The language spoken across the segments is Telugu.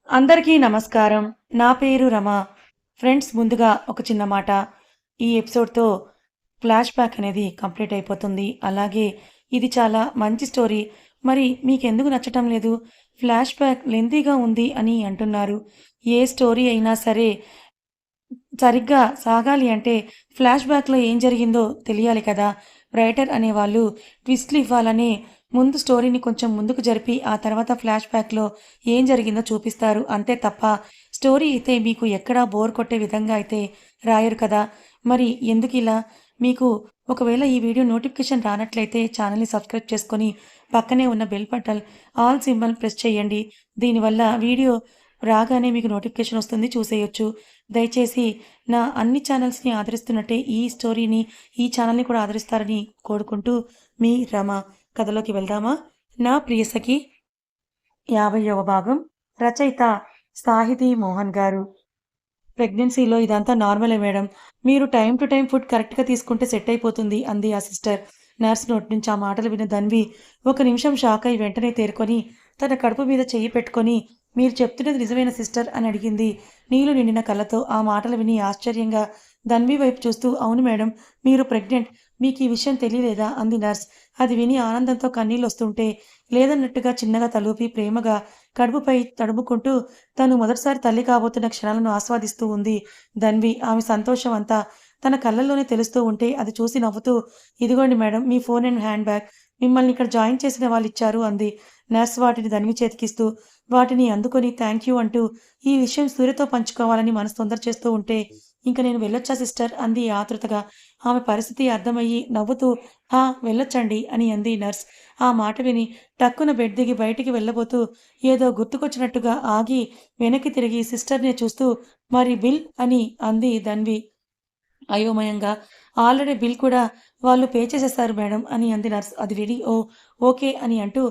అందరికీ నమస్కారం. నా పేరు రమ. ఫ్రెండ్స్ ముందుగా ఒక చిన్న మాట. ఈ ఎపిసోడ్‌తో ఫ్లాష్ బ్యాక్ అనేది కంప్లీట్ అయిపోతుంది. అలాగే ఇది చాలా మంచి స్టోరీ. మరి మీకెందుకు నచ్చటం లేదు? ఫ్లాష్ బ్యాక్ లెంతీగా ఉంది అని అంటున్నారు. ఏ స్టోరీ అయినా సరే సరిగ్గా సాగాలి అంటే ఫ్లాష్ బ్యాక్‌లో ఏం జరిగిందో తెలియాలి కదా! రైటర్ అనేవాళ్ళు ట్విస్ట్‌లు ఇవ్వాలనే ముందు స్టోరీని కొంచెం ముందుకు జరిపి, ఆ తర్వాత ఫ్లాష్ బ్యాక్‌లో ఏం జరిగిందో చూపిస్తారు. అంతే తప్ప స్టోరీ అయితే మీకు ఎక్కడా బోర్ కొట్టే విధంగా అయితే రాయరు కదా! మరి ఎందుకిలా? మీకు ఒకవేళ ఈ వీడియో నోటిఫికేషన్ రానట్లయితే ఛానెల్‌ని సబ్స్క్రైబ్ చేసుకొని పక్కనే ఉన్న bell button all symbol press చేయండి. దీనివల్ల వీడియో రాగానే మీకు నోటిఫికేషన్ వస్తుంది చూసేయొచ్చు. దయచేసి నా అన్ని ఛానల్స్‌ని ఆదరిస్తున్నట్టే ఈ స్టోరీని, ఈ ఛానల్‌ని కూడా ఆదరిస్తారని కోరుకుంటూ మీ రమ. కథలోకి వెళ్దామా? నా ప్రియసఖి 50వ భాగం. రచయిత సాహితీ మోహన్ గారు. ప్రెగ్నెన్సీలో ఇదంతా నార్మలే మేడం. మీరు టైమ్ టు టైమ్ ఫుడ్ కరెక్ట్‌గా తీసుకుంటే సెట్ అయిపోతుంది అంది ఆ సిస్టర్. నర్స్ నోటి నుంచి ఆ మాటలు విన్న ధన్వి ఒక నిమిషం షాక్ అయి వెంటనే తేరుకొని తన కడుపు మీద చెయ్యి పెట్టుకొని మీరు చెప్తున్నది నిజమేనా సిస్టర్ అని అడిగింది. నీళ్లు నిండిన కళ్ళతో ఆ మాటలు విని ఆశ్చర్యంగా ధన్వి వైపు చూస్తూ అవును మేడం మీరు ప్రెగ్నెంట్. మీకు ఈ విషయం తెలియలేదా అంది నర్స్. అది విని ఆనందంతో కన్నీళ్ళొస్తుంటే లేదన్నట్టుగా చిన్నగా తలూపి ప్రేమగా కడుపుపై తడుముకుంటూ తను మొదటిసారి తల్లి కాబోతున్న క్షణాలను ఆస్వాదిస్తూ ఉంది ధన్వి. ఆమె సంతోషం అంతా తన కళ్ళల్లోనే తెలుస్తూ ఉంటే అది చూసి నవ్వుతూ ఇదిగోండి madam me phone and hand bag. మిమ్మల్ని ఇక్కడ జాయిన్ చేసిన వాళ్ళిచ్చారు అంది. నర్స్ వాటిని ధన్వి చేతికిస్తూ వాటిని అందుకొని థ్యాంక్ యూ అంటూ ఈ విషయం సూర్యతో పంచుకోవాలని మనసు తొందర చేస్తూ ఉంటే ఇంక నేను వెళ్ళొచ్చా సిస్టర్ అంది ఆతృతగా. ఆమె పరిస్థితి అర్థమయ్యి నవ్వుతూ వెళ్ళొచ్చండి అని అంది నర్స్. ఆ మాట విని టక్కున బెడ్ దిగి బయటికి వెళ్ళబోతూ ఏదో గుర్తుకొచ్చినట్టుగా ఆగి వెనక్కి తిరిగి సిస్టర్‌నే చూస్తూ మరి బిల్ అని అంది ధన్వి అయోమయంగా. ఆల్రెడీ బిల్ కూడా వాళ్ళు పే చేసేశారు మేడం అని అంది నర్స్. అది విని ఓకే అని అంటూ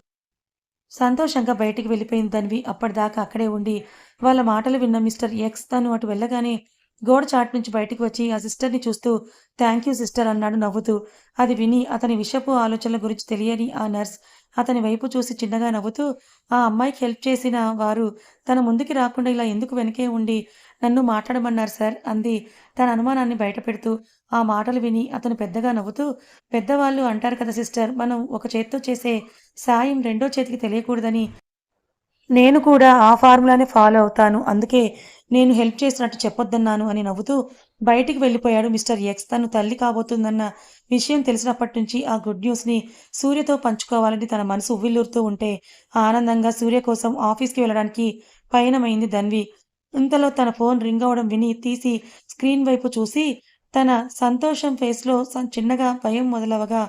సంతోషంగా బయటికి వెళ్ళిపోయింది ధన్వి. అప్పటిదాకా అక్కడే ఉండి వాళ్ళ మాటలు విన్న మిస్టర్ ఎక్స్ తను అటు వెళ్ళగానే గోడ చాటు నుంచి బయటికి వచ్చి ఆ సిస్టర్‌ని చూస్తూ థ్యాంక్ యూ సిస్టర్ అన్నాడు నవ్వుతూ. అది విని అతని విషపు ఆలోచనల గురించి తెలియని ఆ నర్స్ అతని వైపు చూసి చిన్నగా నవ్వుతూ ఆ అమ్మాయికి హెల్ప్ చేసిన వారు తన ముందుకి రాకుండా ఇలా ఎందుకు వెనకే ఉండి నన్ను మాట్లాడమన్నారు సార్ అంది తన అనుమానాన్ని బయటపెడుతూ. ఆ మాటలు విని అతను పెద్దగా నవ్వుతూ పెద్దవాళ్ళు అంటారు కదా సిస్టర్ మనం ఒక చేత్తో చేసే సాయం రెండో చేతికి తెలియకూడదని నేను కూడా ఆ ఫార్ములానే ఫాలో అవుతాను. అందుకే నేను హెల్ప్ చేసినట్టు చెప్పొద్దన్నాను అని నవ్వుతూ బయటికి వెళ్ళిపోయాడు మిస్టర్ ఎక్స్. తను తల్లి కాబోతుందన్న విషయం తెలిసినప్పటి నుంచి ఆ గుడ్ న్యూస్‌ని సూర్యతో పంచుకోవాలని తన మనసు ఉవ్విళ్ళూరుతూ ఉంటే ఆనందంగా సూర్య కోసం ఆఫీస్‌కి వెళ్ళడానికి పయనమైంది ధన్వి. ఇంతలో తన ఫోన్ రింగ్ అవ్వడం విని తీసి స్క్రీన్ వైపు చూసి తన సంతోషం ఫేస్‌లో చిన్నగా భయం మొదలవగా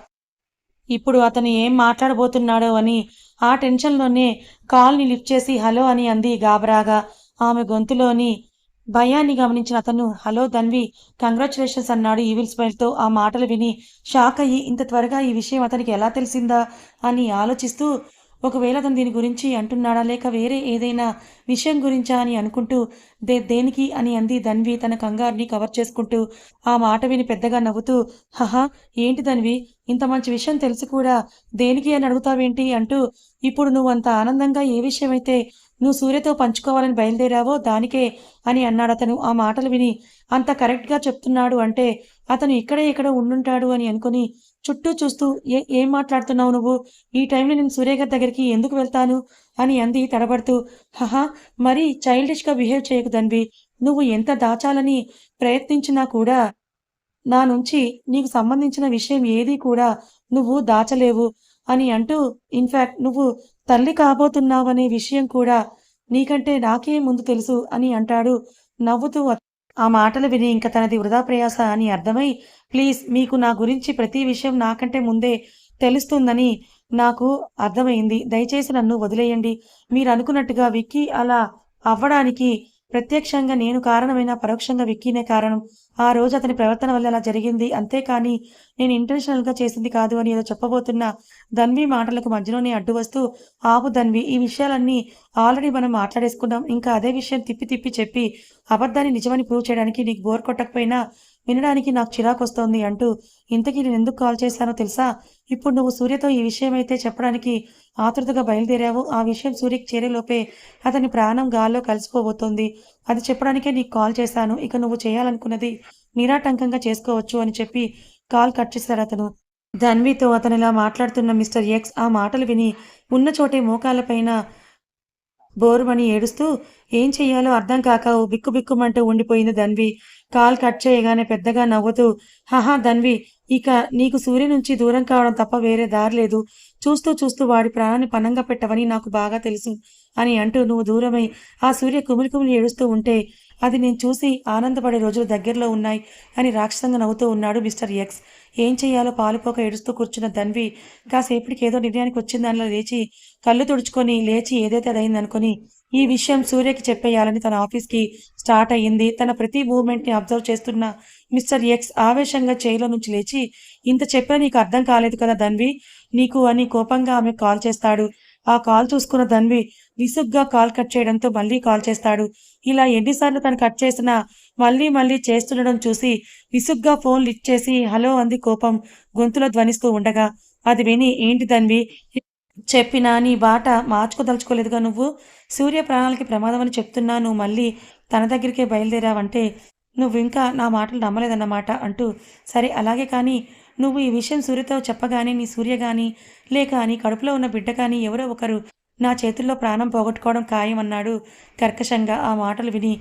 ఇప్పుడు అతను ఏం మాట్లాడబోతున్నాడో అని ఆ టెన్షన్‌లోనే కాల్‌ని లిఫ్ట్ చేసి హలో అని అంది గాబరాగా. ఆమె గొంతులోని భయాన్ని గమనించిన అతను హలో ధన్వి కంగ్రాచ్యులేషన్స్ అన్నాడు ఈవిల్ స్మైల్‌తో. ఆ మాటలు విని షాక్ అయ్యి ఇంత త్వరగా ఈ విషయం అతనికి ఎలా తెలిసిందా అని ఆలోచిస్తూ ఒకవేళ అతను దీని గురించి అంటున్నాడా లేక వేరే ఏదైనా విషయం గురించా అని అనుకుంటూ దేనికి అని అంది ధన్వి తన కంగారుని కవర్ చేసుకుంటూ. ఆ మాట విని పెద్దగా నవ్వుతూ హహ ఏంటి ధన్వి ఇంత మంచి విషయం తెలిసి కూడా దేనికి అని అడుగుతావేంటి అంటూ ఇప్పుడు నువ్వంత ఆనందంగా ఏ విషయమైతే నువ్వు సూర్యతో పంచుకోవాలని బయలుదేరావో దానికే అని అన్నాడతను. ఆ మాటలు విని అంత కరెక్ట్‌గా చెప్తున్నాడు అంటే అతను ఇక్కడే ఎక్కడో ఉండుంటాడు అని అనుకుని చుట్టూ చూస్తూ ఏం మాట్లాడుతున్నావు నువ్వు? ఈ టైంలో నేను సూర్య గారి దగ్గరికి ఎందుకు వెళ్తాను? అని అంది తడబడుతూ. హహ! మరీ చైల్డిష్‌గా బిహేవ్ చేయకు ధన్వి. నువ్వు ఎంత దాచాలని ప్రయత్నించినా కూడా నా నుంచి నీకు సంబంధించిన విషయం ఏదీ కూడా నువ్వు దాచలేవు అని అంటూ ఇన్‌ఫాక్ట్ నువ్వు తల్లి కాబోతున్నావనే విషయం కూడా నీకంటే నాకే ముందు తెలుసు అని అంటాడు నవ్వుతూ. ఆ మాటలు విని ఇంక తనది వృధా ప్రయాస అని అర్థమై ప్లీజ్ మీకు నా గురించి ప్రతి విషయం నాకంటే ముందే తెలుస్తుందని నాకు అర్థమైంది. దయచేసి నన్ను వదిలేయండి. మీరనుకున్నట్టుగా విక్కీ అలా అవ్వడానికి ప్రత్యక్షంగా నేను కారణమైనా పరోక్షంగా విక్కీనే కారణం. ఆ రోజు అతని ప్రవర్తన వల్ల అలా జరిగింది. అంతేకానీ నేను ఇంటెన్షనల్‌గా చేసింది కాదు అని ఏదో చెప్పబోతున్న ధన్వి మాటలకు మధ్యలోనే అడ్డు వస్తూ ఆపు ధన్వి ఈ విషయాలన్నీ ఆల్రెడీ మనం మాట్లాడేసుకున్నాం. ఇంకా అదే విషయం తిప్పి తిప్పి చెప్పి అబద్ధాన్ని నిజమని ప్రూవ్ చేయడానికి నీకు బోర్ కొట్టకపోయినా వినడానికి నాకు చిరాకొస్తోంది అంటూ ఇంతకీ నేనెందుకు కాల్ చేశానో తెలుసా? ఇప్పుడు నువ్వు సూర్యతో ఈ విషయమైతే చెప్పడానికి ఆతృతగా బయలుదేరావో, ఆ విషయం సూర్యకి చేరేలోపే అతని ప్రాణం గాల్లో కలిసిపోబోతోంది. అది చెప్పడానికే నీకు కాల్ చేశాను. ఇక నువ్వు చేయాలనుకున్నది నిరాటంకంగా చేసుకోవచ్చు అని చెప్పి కాల్ కట్ చేశాడతను. ధన్వితో అతనిలా మాట్లాడుతున్న మిస్టర్ ఎక్స్ ఆ మాటలు విని ఉన్న చోటే మోకాళ్ళపైన బోరుమని ఏడుస్తూ ఏం చెయ్యాలో అర్థం కాక ఓ బిక్కుబిక్కుమంటూ ఉండిపోయింది ధన్వి. కాల్ కట్ చేయగానే పెద్దగా నవ్వుతూ హహా ధన్వి, ఇక నీకు సూర్య నుంచి దూరం కావడం తప్ప వేరే దారి లేదు. చూస్తూ చూస్తూ వాడి ప్రాణాన్ని పణంగా పెట్టవని నాకు బాగా తెలుసు అని అంటూ నువ్వు దూరమై ఆ సూర్య కుమిలి కుమిలి ఏడుస్తూ ఉంటే అది నేను చూసి ఆనందపడే రోజులు దగ్గరలో ఉన్నాయి అని రాక్షసంగా నవ్వుతూ ఉన్నాడు మిస్టర్ ఎక్స్. ఏం చెయ్యాలో పాలుపోక ఏడుస్తూ కూర్చున్న ధన్వి కాసేపటికి ఏదో నిర్ణయానికి వచ్చిందానిలా లేచి కళ్ళు తుడుచుకొని లేచి ఏదైతే అదయిందనుకొని ఈ విషయం సూర్యకి చెప్పేయాలని తన ఆఫీస్‌కి స్టార్ట్ అయ్యింది. తన ప్రతి మూవ్‌మెంట్‌ని అబ్జర్వ్ చేస్తున్న మిస్టర్ ఎక్స్ ఆవేశంగా చైర్‌లో నుంచి లేచి, "ఇంత చెప్పినా నీకు అర్థం కాలేదు కదా ధన్వి నీకు" అని కోపంగా ఆమెకు కాల్ చేస్తాడు. ఆ కాల్ చూసుకున్న ధన్వి విసుగ్గా కాల్ కట్ చేయడంతో మళ్ళీ కాల్ చేస్తాడు. ఇలా ఎన్నిసార్లు తను కట్ చేసినా మళ్ళీ మళ్ళీ చేస్తుండడం చూసి విసుగ్గా ఫోన్ లిఫ్ట్ చేసి హలో అంది కోపం గొంతులో ధ్వనిస్తూ ఉండగా. అది విని ఏంటి ధన్వి చెప్పినా నీ బాట మార్చుకోదలుచుకోలేదుగా నువ్వు. సూర్య ప్రాణాలకి ప్రమాదమని చెప్తున్నా నువ్వు మళ్ళీ తన దగ్గరికే బయలుదేరావంటే నువ్వింకా నా మాటలు నమ్మలేదన్నమాట అంటూ సరే అలాగే కానీ నువ్వు ఈ విషయం సూర్యతో చెప్పగానే నీ సూర్య గాని లేక నీ కడుపులో ఉన్న బిడ్డ కానీ ఎవరో ఒకరు నా చేతుల్లో ప్రాణం పోగొట్టుకోవడం ఖాయం అన్నాడు కర్కశంగా. ఆ మాటలు విని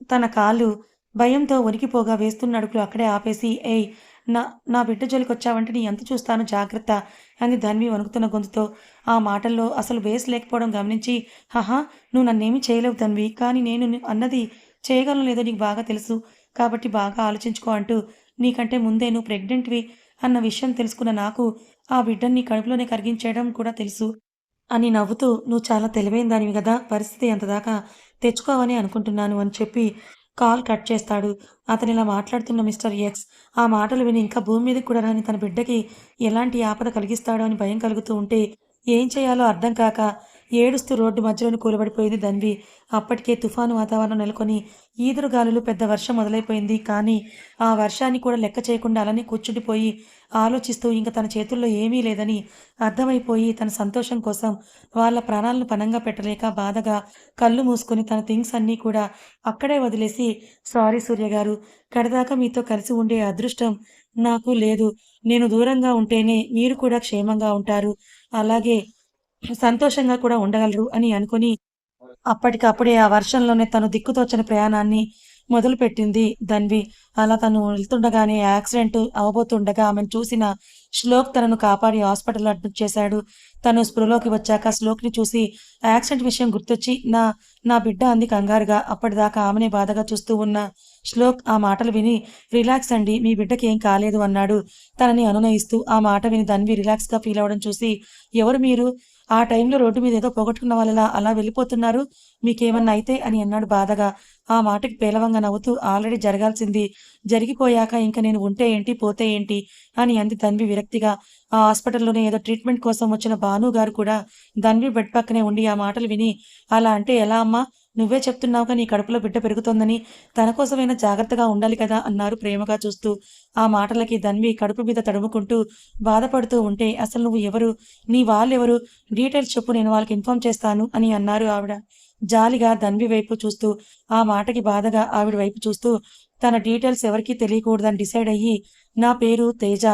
తన కాళ్ళు భయంతో వణికిపోగా వేస్తున్న అడుగులు అక్కడే ఆపేసి ఏయ్ నా నా బిడ్డ జోలికొచ్చావంటే నీ ఎంత చూస్తాను జాగ్రత్త అంది ధన్వి వణుకుతున్న గొంతుతో. ఆ మాటల్లో అసలు బేస్ లేకపోవడం గమనించి హహా నువ్వు నన్నేమీ చేయలేవు ధన్వి, కానీ నేను అన్నది చేయగలను లేదో నీకు బాగా తెలుసు కాబట్టి బాగా ఆలోచించుకో అంటూ నీకంటే ముందే నువ్వు ప్రెగ్నెంట్వి అన్న విషయం తెలుసుకున్న నాకు ఆ బిడ్డని నీ కడుపులోనే కరిగించేయడం కూడా తెలుసు అని నవ్వుతూ "నువ్వు చాలా తెలివైన దానివి గదా! పరిస్థితి అంతదాకా తెచ్చుకోవని అనుకుంటున్నాను" అని చెప్పి కాల్ కట్ చేస్తాడు. అతనిలా మాట్లాడుతున్న మిస్టర్ ఎక్స్ ఆ మాటలు విని ఇంకా భూమి మీదకి కూడా రాని తన బిడ్డకి ఎలాంటి ఆపద కలిగిస్తాడో అని భయం కలుగుతూ ఉంటే ఏం చేయాలో అర్థం కాక ఏడుస్తూ రోడ్డు మధ్యలోనే కూలబడిపోయింది ధన్వి. అప్పటికే తుఫాను వాతావరణం నెలకొని ఈదురుగాలులు పెద్ద వర్షం మొదలైపోయింది. కానీ ఆ వర్షాన్ని కూడా లెక్క చేయకుండా అలానే కూర్చుండిపోయి ఆలోచిస్తూ ఇంక తన చేతుల్లో ఏమీ లేదని అర్థమైపోయి తన సంతోషం కోసం వాళ్ళ ప్రాణాలను పణంగా పెట్టలేక బాధగా కళ్ళు మూసుకొని తన థింగ్స్ అన్నీ కూడా అక్కడే వదిలేసి సారీ సూర్య గారు, కడదాకా మీతో కలిసి ఉండే అదృష్టం నాకు లేదు. నేను దూరంగా ఉంటేనే మీరు కూడా క్షేమంగా ఉంటారు. అలాగే సంతోషంగా కూడా ఉండగలరు అని అనుకుని అప్పటికప్పుడే ఆ వర్షంలోనే తను దిక్కుతోచని ప్రయాణాన్ని మొదలుపెట్టింది ధన్వి. అలా తను వెళ్తుండగానే యాక్సిడెంట్ అవ్వబోతుండగా ఆమెను చూసిన శ్లోక్ తనను కాపాడి హాస్పిటల్‌లో అడ్మిట్ చేశాడు. తను స్పృహలోకి వచ్చాక శ్లోక్‌ని చూసి యాక్సిడెంట్ విషయం గుర్తొచ్చి నా నా బిడ్డ అంది కంగారుగా. అప్పటిదాకా ఆమెనే బాధగా చూస్తూ ఉన్న శ్లోక్ ఆ మాటలు విని రిలాక్స్ అండి మీ బిడ్డకి ఏం కాలేదు అన్నాడు తనని అనునయిస్తూ. ఆ మాట విని ధన్వి రిలాక్స్‌గా ఫీల్ అవ్వడం చూసి ఎవరు మీరు? ఆ టైంలో రోడ్డు మీద ఏదో పోగొట్టుకున్న వాళ్ళలా అలా వెళ్ళిపోతున్నారు. మీకేమన్నా అయితే అని అన్నాడు బాధగా. ఆ మాటకి పేలవంగా నవ్వుతూ ఆల్రెడీ జరగాల్సింది జరిగిపోయాక ఇంక నేను ఉంటే ఏంటి? పోతే ఏంటి? అని అంది ధన్వి విరక్తిగా. ఆ హాస్పిటల్‌లోనే ఏదో ట్రీట్మెంట్ కోసం వచ్చిన భాను గారు కూడా ధన్వి బెడ్ పక్కనే ఉండి ఆ మాటలు విని అలా అంటే ఎలా అమ్మా? నువ్వే చెప్తున్నావుగా నీ కడుపులో బిడ్డ పెరుగుతోందని. తన కోసమైనా జాగ్రత్తగా ఉండాలి కదా! అన్నారు ప్రేమగా చూస్తూ. ఆ మాటలకి ధన్వి కడుపు మీద తడుముకుంటూ బాధపడుతూ ఉంటే అసలు నువ్వు ఎవరు? నీ వాళ్ళెవరు? డీటెయిల్స్ చెప్పు నేను వాళ్ళకి ఇన్ఫార్మ్ చేస్తాను అని అన్నారు ఆవిడ. జాలిగా ధన్వి వైపు చూస్తూ, ఆ మాటకి బాధగా ఆవిడ వైపు చూస్తూ, తన డీటెయిల్స్ ఎవరికీ తెలియకూడదని డిసైడ్ అయ్యి, నా పేరు తేజ.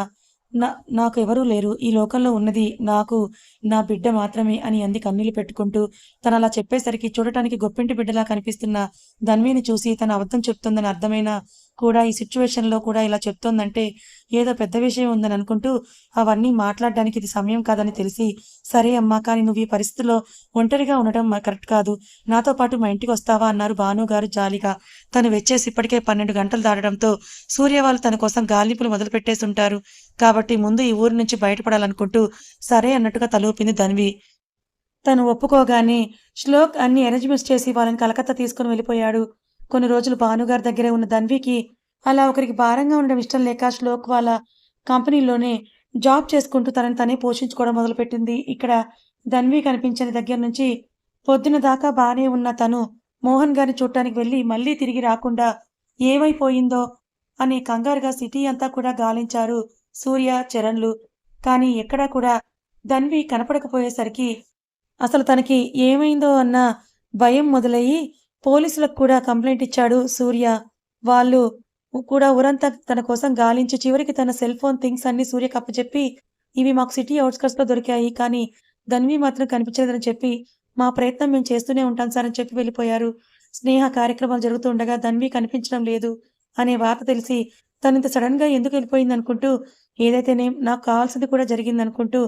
నా నాకెవరూ లేరు. ఈ లోకంలో ఉన్నది నాకు, నా బిడ్డ మాత్రమే అని అంది కన్నీళ్లు పెట్టుకుంటూ. తనలా చెప్పేసరికి చూడటానికి గొప్పింటి బిడ్డలా కనిపిస్తున్న ధన్విని చూసి తను అబద్ధం చెప్తుందని అర్థమైనా కూడా ఈ సిట్యుయేషన్‌లో కూడా ఇలా చెప్తోందంటే ఏదో పెద్ద విషయం ఉందని అనుకుంటూ అవన్నీ మాట్లాడడానికి ఇది సమయం కాదని తెలిసి, సరే అమ్మా! కానీ నువ్వు ఈ పరిస్థితిలో ఒంటరిగా ఉండటం కరెక్ట్ కాదు. నాతో పాటు మా ఇంటికొస్తావా? అన్నారు భానుగారు జాలిగా. తను వచ్చేసి ఇప్పటికే 12 గంటలు దాటడంతో సూర్య వాళ్ళు తన కోసం గాలింపులు మొదలుపెట్టేసుంటారు. కాబట్టి ముందు ఈ ఊరు నుంచి బయటపడాలనుకుంటూ సరే అన్నట్టుగా తలూపింది ధన్వి. తను ఒప్పుకోగానే శ్లోక్ అన్ని అరేంజ్‌మెంట్స్ చేసి వాళ్ళని కలకత్తా తీసుకొని వెళ్ళిపోయాడు. కొన్ని రోజులు భానుగారి దగ్గరే ఉన్న ధన్వికి అలా ఒకరికి భారంగా ఉండడం ఇష్టం లేక శ్లోక్ వాళ్ళ కంపెనీలోనే జాబ్ చేసుకుంటూ తనని తనే పోషించుకోవడం మొదలుపెట్టింది. ఇక్కడ ధన్వి కనిపించిన దగ్గర నుంచి పొద్దున దాకా బానే ఉన్న తను మోహన్ గారిని చూడటానికి వెళ్ళి మళ్ళీ తిరిగి రాకుండా ఏమైపోయిందో అని కంగారుగా సిటీ అంతా కూడా గాలించారు సూర్య, చరణ్లు. కానీ ఎక్కడా కూడా ధన్వి కనపడకపోయేసరికి అసలు తనకి ఏమైందో అన్న భయం మొదలయ్యి పోలీసులకు కూడా కంప్లెయింట్ ఇచ్చాడు సూర్య. వాళ్ళు కూడా ఊరంతా తన కోసం గాలించి చివరికి తన సెల్ ఫోన్ థింగ్స్ అన్నీ సూర్యకి అప్పచెప్పి, "ఇవి మాకు సిటీ ఔట్‌స్కర్ట్స్‌లో దొరికాయి. కానీ ధన్వి మాత్రం కనిపించలేదని చెప్పి, మా ప్రయత్నం మేము చేస్తూనే ఉంటాం సార్" అని చెప్పి వెళ్ళిపోయారు. స్నేహ కార్యక్రమాలు జరుగుతూ ఉండగా ధన్వి కనిపించడం లేదు అనే వార్త తెలిసి తనింత సడెన్‌గా ఎందుకు వెళ్ళిపోయిందనుకుంటూ, ఏదైతేనేం నాకు కావాల్సింది కూడా జరిగిందనుకుంటూ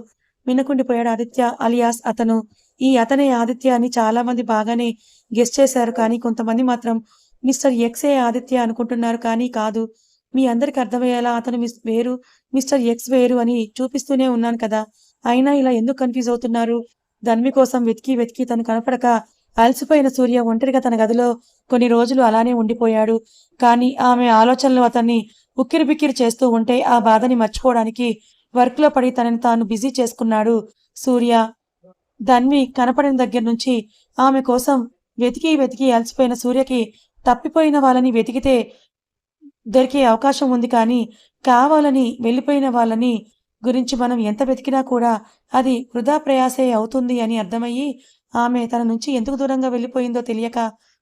మిన్నకుండిపోయాడు ఆదిత్య అలియాస్ అతను. ఈ అతనే ఆదిత్య అని చాలామంది బాగానే గెస్ చేశారు. కానీ కొంతమంది మాత్రం మిస్టర్ ఎక్సే ఆదిత్య అనుకుంటున్నారు. కానీ కాదు. మీ అందరికి అర్థమయ్యేలా అతను వేరు, మిస్టర్ ఎక్స్ వేరు అని చూపిస్తూనే ఉన్నాను కదా! అయినా ఇలా ఎందుకు కన్‌ఫ్యూజ్ అవుతున్నారు? ధన్వి కోసం వెతికి వెతికి తను కనపడక అలసిపోయిన సూర్య ఒంటరిగా తన గదిలో కొన్ని రోజులు అలానే ఉండిపోయాడు. కానీ ఆమె ఆలోచనలు అతన్ని ఉక్కిరిబిక్కిరి చేస్తూ ఉంటే ఆ బాధని మర్చిపోవడానికి వర్క్‌లో పడి తనని తాను బిజీ చేసుకున్నాడు సూర్య. ధన్వి కనపడిన దగ్గర నుంచి ఆమె కోసం వెతికి వెతికి అలసిపోయిన సూర్యకి తప్పిపోయిన వాళ్ళని వెతికితే దొరికే అవకాశం ఉంది. కానీ కావాలని వెళ్ళిపోయిన వాళ్ళని గురించి మనం ఎంత వెతికినా కూడా అది వృధా ప్రయాసే అవుతుంది అని అర్థమయ్యి ఆమె తన నుంచి ఎందుకు దూరంగా వెళ్ళిపోయిందో తెలియక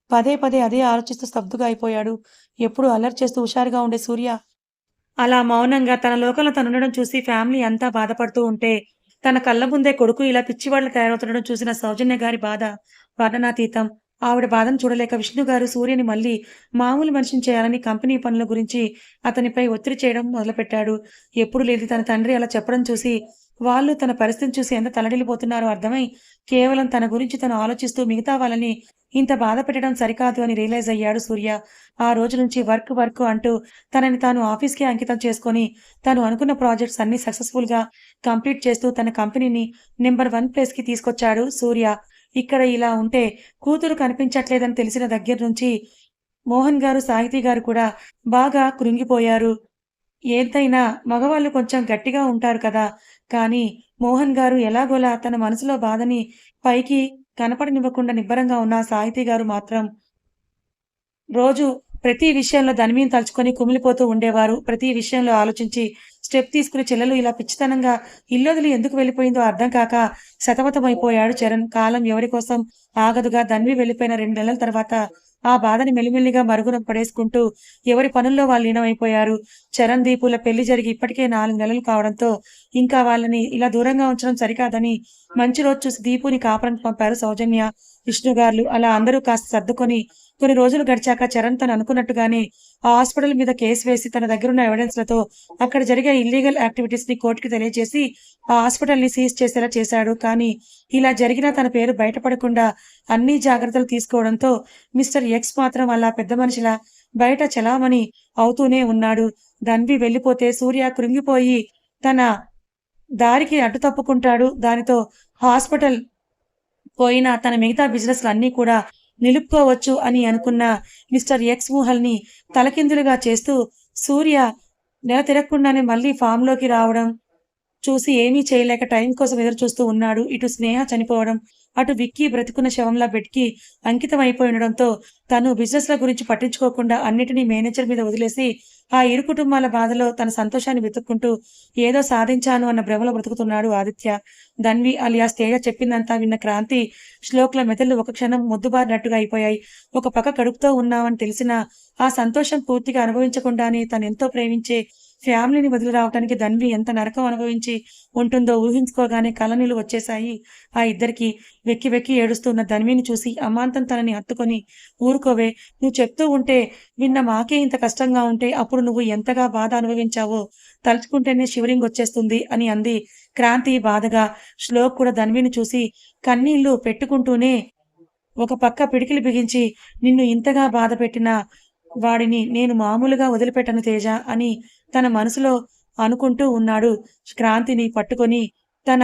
పదే పదే అదే ఆలోచిస్తూ స్తబ్దుగా అయిపోయాడు. ఎప్పుడూ అల్లరి చేస్తూ హుషారుగా ఉండే సూర్య అలా మౌనంగా తన లోకంలో తనుండడం చూసి ఫ్యామిలీ అంతా బాధపడుతూ ఉంటే, తన కళ్ళ ముందే కొడుకు ఇలా పిచ్చివాడిలా తయారవుతుండడం చూసిన సౌజన్య గారి బాధ వర్ణనాతీతం. ఆవిడ బాధను చూడలేక విష్ణు గారు సూర్యని మళ్ళీ మామూలు మనిషిని చేయాలని కంపెనీ పనుల గురించి అతనిపై ఒత్తిడి చేయడం మొదలుపెట్టాడు. ఎప్పుడు లేనిది తన తండ్రి అలా చెప్పడం చూసి, వాళ్ళు తన పరిస్థితిని చూసి ఎంత తల్లడిల్లిపోతున్నారో అర్థమై, కేవలం తన గురించి తను ఆలోచిస్తూ మిగతా వాళ్ళని ఇంత బాధ పెట్టడం సరికాదు అని రియలైజ్ అయ్యాడు సూర్య. ఆ రోజు నుంచి వర్క్ వర్క్ అంటూ తనని తాను ఆఫీస్‌కే అంకితం చేసుకొని, తను అనుకున్న ప్రాజెక్ట్స్ అన్నీ సక్సెస్‌ఫుల్‌గా కంప్లీట్ చేస్తూ తన కంపెనీని నంబర్ 1 ప్లేస్‌కి తీసుకొచ్చాడు సూర్య. ఇక్కడ ఇలా ఉంటే కూతురు కనిపించట్లేదని తెలిసిన దగ్గర నుంచి మోహన్ గారు, సాహితీ గారు కూడా బాగా కృంగిపోయారు. ఎంతైనా మగవాళ్ళు కొంచెం గట్టిగా ఉంటారు కదా! కానీ మోహన్ గారు ఎలాగోలా తన మనసులో బాధని పైకి కనపడనివ్వకుండా నిబ్బరంగా ఉన్న సాహితీ గారు మాత్రం రోజు ప్రతి విషయంలో ధన్విని తలుచుకొని కుమిలిపోతూ ఉండేవారు. ప్రతి విషయంలో ఆలోచించి స్టెప్ తీసుకుని చెల్లెలు ఇలా పిచ్చితనంగా ఇల్లొదిలి ఎందుకు వెళ్ళిపోయిందో అర్థం కాక సతమతమైపోయాడు చరణ్. కాలం ఎవరి కోసం ఆగదుగా ధన్వి వెళ్ళిపోయిన 2 నెలల తర్వాత ఆ బాధని మెల్లిమెల్లిగా మరుగున పడేసుకుంటూ ఎవరి పనుల్లో వాళ్ళు లీనమైపోయారు. చరణ్, దీపుల పెళ్లి జరిగి ఇప్పటికే 4 నెలలు కావడంతో ఇంకా వాళ్ళని ఇలా దూరంగా ఉంచడం సరికాదని మంచి రోజు చూసి దీపుని కాపురానికి పంపారు సౌజన్య, విష్ణుగార్లు. అలా అందరూ కాస్త సర్దుకొని కొన్ని రోజులు గడిచాక చరణ్ తను అనుకున్నట్టుగానే ఆ హాస్పిటల్ మీద కేసు వేసి తన దగ్గరున్న ఎవిడెన్స్‌లతో అక్కడ జరిగే ఇల్లీగల్ యాక్టివిటీస్‌ని కోర్టుకి తెలియజేసి ఆ హాస్పిటల్‌ని సీజ్ చేసేలా చేశాడు. కానీ ఇలా జరిగినా తన పేరు బయటపడకుండా అన్ని జాగ్రత్తలు తీసుకోవడంతో మిస్టర్ ఎక్స్ మాత్రం అలా పెద్ద మనిషిలా బయట చెలామణి అవుతూనే ఉన్నాడు. ధన్వి వెళ్ళిపోతే సూర్య కృంగిపోయి తన దారికి అడ్డు తప్పుకుంటాడు. దానితో హాస్పిటల్ పోయినా తన మిగతా బిజినెస్‌లన్నీ కూడా నిలుపుకోవచ్చు అని అనుకున్న మిస్టర్ ఎక్స్ ఊహల్ని తలకిందులుగా చేస్తూ సూర్య నెల తిరగకుండానే మళ్ళీ ఫామ్‌లోకి రావడం చూసి ఏమీ చేయలేక టైం కోసం ఎదురుచూస్తూ ఉన్నాడు. ఇటు స్నేహ చనిపోవడం, అటు విక్కీ బ్రతికున్న శవంలా బెడ్‌కి అంకితం అయిపోయి ఉండడంతో తను బిజినెస్‌ల గురించి పట్టించుకోకుండా అన్నిటినీ మేనేజర్ మీద వదిలేసి ఆ ఇరు కుటుంబాల బాధలో తన సంతోషాన్ని వెతుక్కుంటూ ఏదో సాధించాను అన్న భ్రమలో బ్రతుకుతున్నాడు ఆదిత్య. ధన్వి అలియాస్ తేజ చెప్పిందంతా విన్న క్రాంతి, శ్లోక్‌ల మెదళ్ళు ఒక క్షణం మొద్దుబారినట్టుగా అయిపోయాయి. ఒక పక్క కడుపుతో ఉన్నామని తెలిసినా ఆ సంతోషం పూర్తిగా అనుభవించకుండానే తనెంతో ప్రేమించే ఫ్యామిలీని వదిలి రావటానికి ధన్వి ఎంత నరకం అనుభవించి ఉంటుందో ఊహించుకోగానే కళ్ళనీళ్లు వచ్చేశాయి ఆ ఇద్దరికి. వెక్కి వెక్కి ఏడుస్తున్న ధన్విని చూసి అమాంతం తనని హత్తుకొని, ఊరుకోవే, నువ్వు చెప్తూ ఉంటే విన్న మాకే ఇంత కష్టంగా ఉంటే అప్పుడు నువ్వు ఎంతగా బాధ అనుభవించావో తలుచుకుంటేనే షివరింగ్ వచ్చేస్తుంది అని అంది క్రాంతి బాధగా. శ్లోక్ కూడా ధన్విని చూసి కన్నీళ్లు పెట్టుకుంటూనే ఒక పక్క పిడికిలి బిగించి, నిన్ను ఇంతగా బాధ పెట్టిన వాడిని నేను మామూలుగా వదిలిపెట్టను తేజ అని తన మనసులో అనుకుంటూ ఉన్నాడు. క్రాంతిని పట్టుకొని తన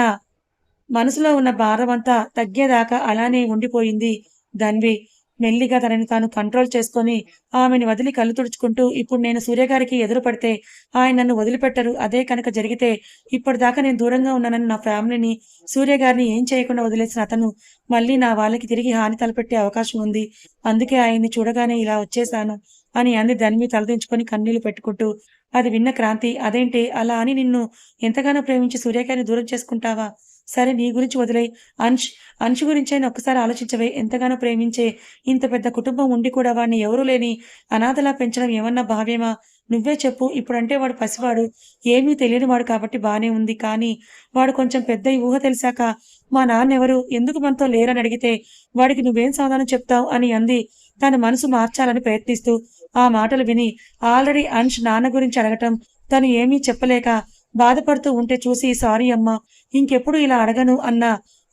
మనసులో ఉన్న భారమంతా తగ్గేదాకా అలానే ఉండిపోయింది ధన్వి. మెల్లిగా తనని తాను కంట్రోల్ చేసుకొని ఆమెని వదిలి కళ్ళు తుడుచుకుంటూ, ఇప్పుడు నేను సూర్యగారికి ఎదురు పడితే ఆయన నన్ను వదిలిపెట్టరు. అదే కనుక జరిగితే ఇప్పటిదాకా నేను దూరంగా ఉన్నానని నా ఫ్యామిలీని, సూర్యగారిని ఏం చేయకుండా వదిలేసిన అతను మళ్ళీ నా వాళ్ళకి తిరిగి హాని తలపెట్టే అవకాశం ఉంది. అందుకే ఆయన్ని చూడగానే ఇలా వచ్చేశాను అని అంది ధన్వి తలదించుకొని కన్నీళ్లు పెట్టుకుంటూ. అది విన్న క్రాంతి, అదేంటి అలా అని నిన్ను ఎంతగానో ప్రేమించి సూర్యకారిని దూరం చేసుకుంటావా? సరే నీ గురించి వదిలేయ్. అంష్ అంశు గురించైనా ఒక్కసారి ఆలోచించవే. ఎంతగానో ప్రేమించే ఇంత పెద్ద కుటుంబం ఉండి కూడా వాడిని ఎవరూ లేని అనాథలా పెంచడం ఏమన్నా భావ్యమా? నువ్వే చెప్పు. ఇప్పుడంటే వాడు పసివాడు. ఏమీ తెలియనివాడు కాబట్టి బానే ఉంది. కానీ వాడు కొంచెం పెద్దయి ఊహ తెలిసాక మా నాన్నెవరు? ఎందుకు మనతో లేరని అడిగితే వాడికి నువ్వేం సమాధానం చెప్తావు? అని అంది తన మనసు మార్చాలని ప్రయత్నిస్తూ. ఆ మాటలు విని ఆల్రెడీ అంష్ నాన్న గురించి అడగటం తను ఏమీ చెప్పలేక బాధపడుతూ ఉంటే చూసి సారీ అమ్మా, ఇంకెప్పుడు ఇలా అడగను అన్న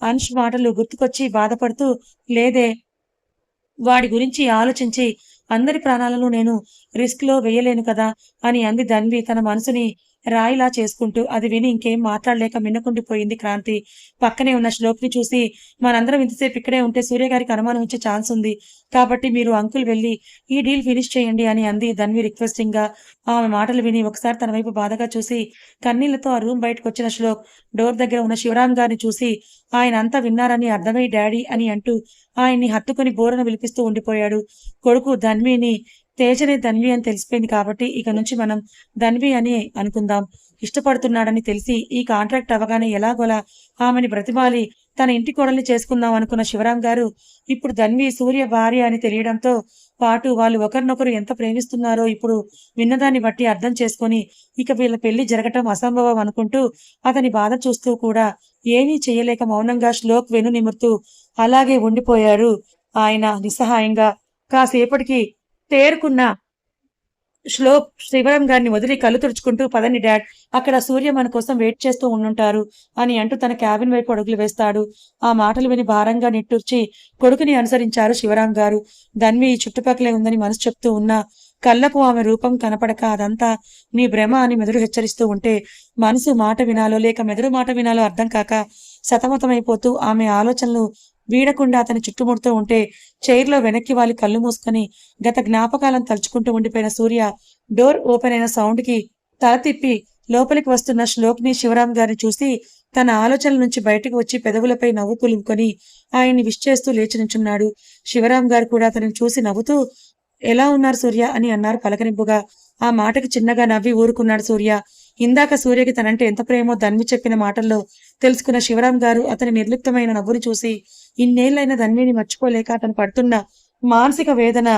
అంష్ మాటలు గుర్తుకొచ్చి బాధపడుతూ, లేదే, వాడి గురించి ఆలోచించి అందరి ప్రాణాలను నేను రిస్క్‌లో వేయలేను కదా! అని అంది ధన్వి తన మనసుని రాయిలా చేసుకుంటూ. అది విని ఇంకేం మాట్లాడలేక మిన్నకుండిపోయింది క్రాంతి. పక్కనే ఉన్న శ్లోక్‌ని చూసి, మనందరం ఇంతసేపు ఇక్కడే ఉంటే సూర్య గారికి అనుమానం వచ్చే ఛాన్స్ ఉంది. కాబట్టి మీరు అంకుల్ వెళ్లి ఈ డీల్ ఫినిష్ చేయండి అని అంది ధన్వి రిక్వెస్టింగ్‌గా. ఆమె మాటలు విని ఒకసారి తన వైపు బాధగా చూసి, కన్నీళ్లతో ఆ రూమ్ బయటకొచ్చిన శ్లోక్ డోర్ దగ్గర ఉన్న శివరాం గారిని చూసి, ఆయన అంతా విన్నారని అర్థమై డాడీ అని అంటూ ఆయన్ని హత్తుకుని బోరున విలిపిస్తూ ఉండిపోయాడు. కొడుకు ధన్విని తేజనే ధన్వి అని తెలిసిపోయింది కాబట్టి ఇక నుంచి మనం ధన్వి అని అనుకుందాం. ఇష్టపడుతున్నాడని తెలిసి ఈ కాంట్రాక్ట్ అవ్వగానే ఎలాగోలా ఆమెని బ్రతిమాలి తన ఇంటి కోడల్ని చేసుకుందాం అనుకున్న శివరాం గారు ఇప్పుడు ధన్వి సూర్య భార్య అని తెలియడంతో పాటు వాళ్ళు ఒకరినొకరు ఎంత ప్రేమిస్తున్నారో ఇప్పుడు విన్నదాన్ని బట్టి అర్థం చేసుకొని ఇక వీళ్ళ పెళ్లి జరగటం అసంభవం అనుకుంటూ అతని బాధ చూస్తూ కూడా ఏమీ చేయలేక మౌనంగా శ్లోక్ వెను నిమురుతూ అలాగే ఉండిపోయారు ఆయన నిస్సహాయంగా. కాసేపటికి తేరుకున్న శ్లోక్ శివరాం గారిని వదిలి కళ్ళు తుడుచుకుంటూ పదండి డాడ్, అక్కడ సూర్య మన కోసం వెయిట్ చేస్తూ ఉండుంటారు అని అంటూ తన క్యాబిన్ వైపు అడుగులు వేస్తాడు. ఆ మాటలు విని భారంగా నిట్టూర్చి కొడుకుని అనుసరించారు శివరాం గారు. ధన్వి చుట్టుపక్కలే ఉందని మనసు చెప్తూ ఉన్నా కళ్ళకు ఆమె రూపం కనపడక అదంతా నీ భ్రమ అని మెదడు హెచ్చరిస్తూ ఉంటే మనసు మాట వినాలో లేక మెదడు మాట వినాలో అర్థం కాక సతమతమైపోతూ ఆమె ఆలోచనలు వీడకుండా అతని చుట్టుముడుతూ ఉంటే చైర్లో వెనక్కి వాలి కళ్ళు మూసుకొని గత జ్ఞాపకాలను తలుచుకుంటూ ఉండిపోయిన సూర్య డోర్ ఓపెన్ అయిన సౌండ్కి తల తిప్పి లోపలికి వస్తున్న శ్లోక్ని శివరాం గారిని చూసి తన ఆలోచనల నుంచి బయటకు వచ్చి పెదవులపై నవ్వు పులుముకొని ఆయన్ని విష్ చేస్తూ లేచి నించున్నాడు. శివరాం గారు కూడా అతనిని చూసి నవ్వుతూ ఎలా ఉన్నారు సూర్య అని అన్నారు పలకరింపుగా. ఆ మాటకి చిన్నగా నవ్వి ఊరుకున్నాడు సూర్య. ఇందాక సూర్యకి తనంటే ఎంత ప్రేమో ధన్వి చెప్పిన మాటల్లో తెలుసుకున్న శివరాం గారు అతని నిర్లిప్తమైన నవ్వుని చూసి ఇన్నేళ్లైన ధన్విని మర్చిపోలేక అతను పడుతున్న మానసిక వేదన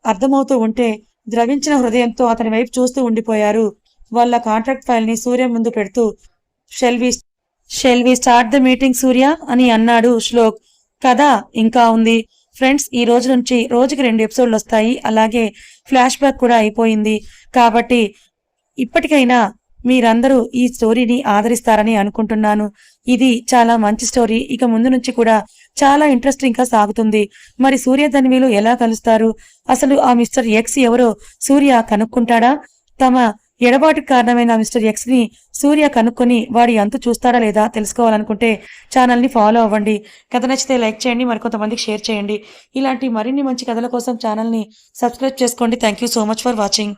అర్థమవుతూ ఉంటే ద్రవించిన హృదయంతో అతని వైపు చూస్తూ ఉండిపోయారు. వాళ్ళ కాంట్రాక్ట్ ఫైల్ ని సూర్య ముందు పెడుతూ shall we start the meeting Surya అని అన్నాడు శ్లోక్. కథ ఇంకా ఉంది ఫ్రెండ్స్. ఈ రోజు నుంచి రోజుకి 2 ఎపిసోడ్లు వస్తాయి. అలాగే ఫ్లాష్ బ్యాక్ కూడా అయిపోయింది. కాబట్టి ఇప్పటికైనా మీరందరూ ఈ స్టోరీని ఆదరిస్తారని అనుకుంటున్నాను. ఇది చాలా మంచి స్టోరీ. ఇక ముందు నుంచి కూడా చాలా ఇంట్రెస్టింగ్ గా సాగుతుంది. మరి సూర్య ధన్విలు ఎలా కలుస్తారు? అసలు ఆ మిస్టర్ ఎక్స్ ఎవరో సూర్య కనుక్కుంటాడా? తమ ఎడబాటుకు కారణమైన మిస్టర్ ఎక్స్ ని సూర్య కనుక్కొని వాడి అంతు చూస్తాడా లేదా తెలుసుకోవాలనుకుంటే ఛానల్ని ఫాలో అవ్వండి. కథ నచ్చితే లైక్ చేయండి, మరికొంతమందికి షేర్ చేయండి. ఇలాంటి మరిన్ని మంచి కథల కోసం ఛానల్ని సబ్స్క్రైబ్ చేసుకోండి. Thank you so much for watching.